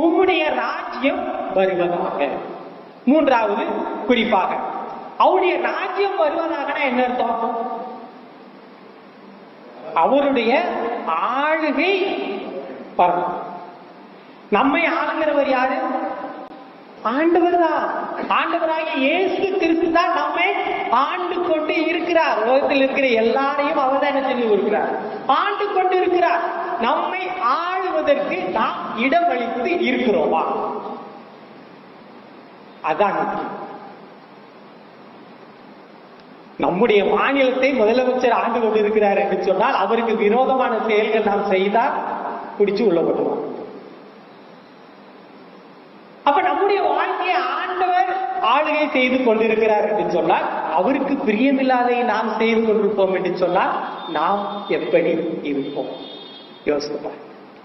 உம்முடைய ராஜ்யம் வருவதாக. மூன்றாவது குறிப்பாக அவருடைய ராஜ்யம் வருவதாக என்ன அர்த்தம்? அவருடைய ஆளுகை வரணும். நம்மை ஆளுகிறவர் யாரு? ஆண்டவர் தான். ஆண்டவராகிய இயேசு கிறிஸ்து தான் நம்மை ஆண்டு கொண்டு இருக்கிறார். உலகத்தில் இருக்கிற எல்லாரையும் அவர் தான் என்ன சொல்லி இருக்கிறார்? ஆண்டு கொண்டு இருக்கிறார். நம்மை ஆளுவதற்கு நாம் இடமளித்து இருக்கிறோமா? அதான் நம்முடைய மாநிலத்தை முதலமைச்சர் ஆண்டு கொண்டு இருக்கிறார் என்று சொன்னால் அவருக்கு விரோதமான செயல்கள் நாம் செய்தால் பிடிச்சு உள்ள போடுவோம். அப்ப நம்முடைய வாழ்க்கையை ஆண்டவர் ஆளுகை செய்து கொண்டிருக்கிறார் என்று சொன்னால் அவருக்கு பிரியமில்லாதை நாம் செய்து கொண்டிருப்போம் என்று சொன்னால் நாம் எப்படி இருப்போம்? யோசிப்போம்.